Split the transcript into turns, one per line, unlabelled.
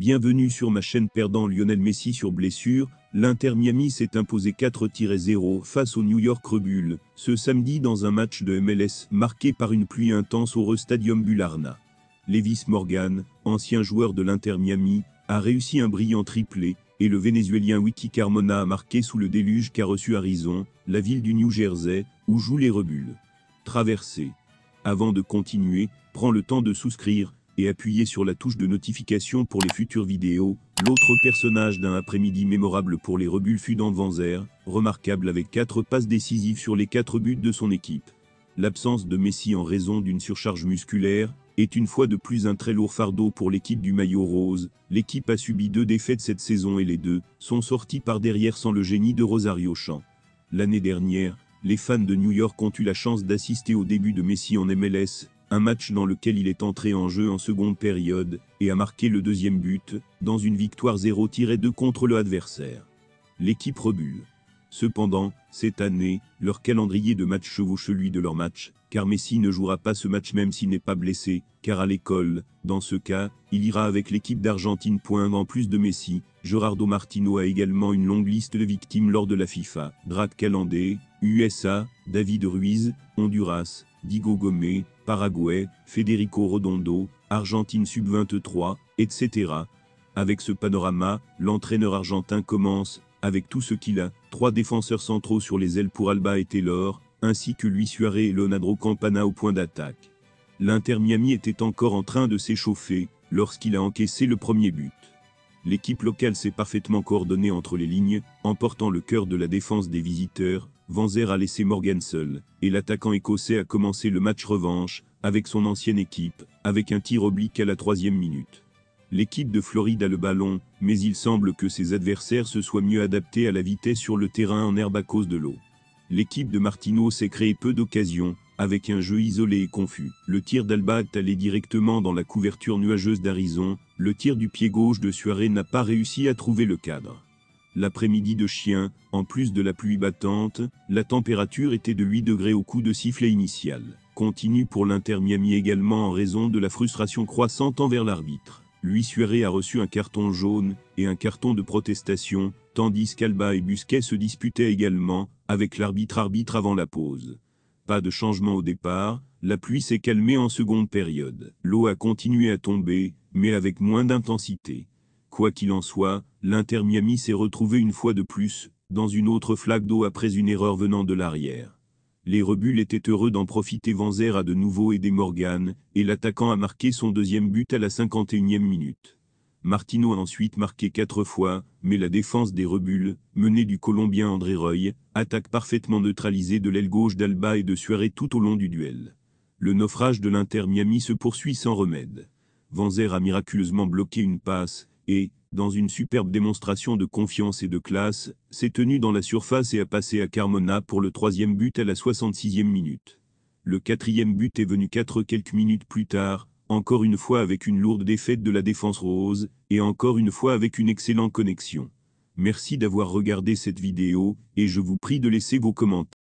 Bienvenue sur ma chaîne. Perdant Lionel Messi sur blessure, l'Inter Miami s'est imposé 4-0 face aux New York Red Bulls, ce samedi dans un match de MLS marqué par une pluie intense au Stadium Bullarna. Lewis Morgan, ancien joueur de l'Inter Miami, a réussi un brillant triplé, et le Vénézuélien Wiki Carmona a marqué sous le déluge qu'a reçu Harrison, la ville du New Jersey, où jouent les Red Bulls. Traversée. Avant de continuer, prends le temps de souscrire, et appuyer sur la touche de notification pour les futures vidéos. L'autre personnage d'un après-midi mémorable pour les Red Bulls fut Dan Vanzer, remarquable avec 4 passes décisives sur les 4 buts de son équipe. L'absence de Messi en raison d'une surcharge musculaire est une fois de plus un très lourd fardeau pour l'équipe du maillot rose. L'équipe a subi 2 défaites cette saison et les 2 sont sortis par derrière sans le génie de Rosario Champ. L'année dernière, les fans de New York ont eu la chance d'assister au début de Messi en MLS, un match dans lequel il est entré en jeu en seconde période, et a marqué le deuxième but, dans une victoire 0-2 contre le adversaire. L'équipe Red Bulls. Cependant, cette année, leur calendrier de matchs chevauche celui de leur match, car Messi ne jouera pas ce match même s'il n'est pas blessé, car à l'école, dans ce cas, il ira avec l'équipe d'Argentine. En plus de Messi, Gerardo Martino a également une longue liste de victimes lors de la FIFA. Drake Calandé, USA, David Ruiz, Honduras, Diego Gomez, Paraguay, Federico Redondo, Argentine sub-23, etc. Avec ce panorama, l'entraîneur argentin commence, avec tout ce qu'il a, 3 défenseurs centraux sur les ailes pour Alba et Taylor, ainsi que Luis Suarez et Leonardo Campana au point d'attaque. L'Inter Miami était encore en train de s'échauffer, lorsqu'il a encaissé le premier but. L'équipe locale s'est parfaitement coordonnée entre les lignes, emportant le cœur de la défense des visiteurs. Vanzer a laissé Morgan seul, et l'attaquant écossais a commencé le match revanche, avec son ancienne équipe, avec un tir oblique à la 3e minute. L'équipe de Floride a le ballon, mais il semble que ses adversaires se soient mieux adaptés à la vitesse sur le terrain en herbe à cause de l'eau. L'équipe de Martino s'est créé peu d'occasions, avec un jeu isolé et confus. Le tir d'Alba est allé directement dans la couverture nuageuse d'Harrison, le tir du pied gauche de Suarez n'a pas réussi à trouver le cadre. L'après-midi de chien, en plus de la pluie battante, la température était de 8 degrés au coup de sifflet initial. Continue pour l'Inter Miami également en raison de la frustration croissante envers l'arbitre. Luis Suarez a reçu un carton jaune et un carton de protestation, tandis qu'Alba et Busquets se disputaient également avec l'arbitre avant la pause. Pas de changement au départ, la pluie s'est calmée en seconde période. L'eau a continué à tomber, mais avec moins d'intensité. Quoi qu'il en soit, l'Inter Miami s'est retrouvé une fois de plus, dans une autre flaque d'eau après une erreur venant de l'arrière. Les Red Bulls étaient heureux d'en profiter. Vanzer a de nouveau aidé Morgan, et l'attaquant a marqué son deuxième but à la 51e minute. Martino a ensuite marqué 4 fois, mais la défense des Red Bulls, menée du Colombien André Roy, attaque parfaitement neutralisée de l'aile gauche d'Alba et de Suarez tout au long du duel. Le naufrage de l'Inter Miami se poursuit sans remède. Vanzer a miraculeusement bloqué une passe, et, dans une superbe démonstration de confiance et de classe, s'est tenu dans la surface et a passé à Carmona pour le 3e but à la 66e minute. Le 4e but est venu quelques minutes plus tard, encore une fois avec une lourde défaite de la défense rose, et encore une fois avec une excellente connexion. Merci d'avoir regardé cette vidéo, et je vous prie de laisser vos commentaires.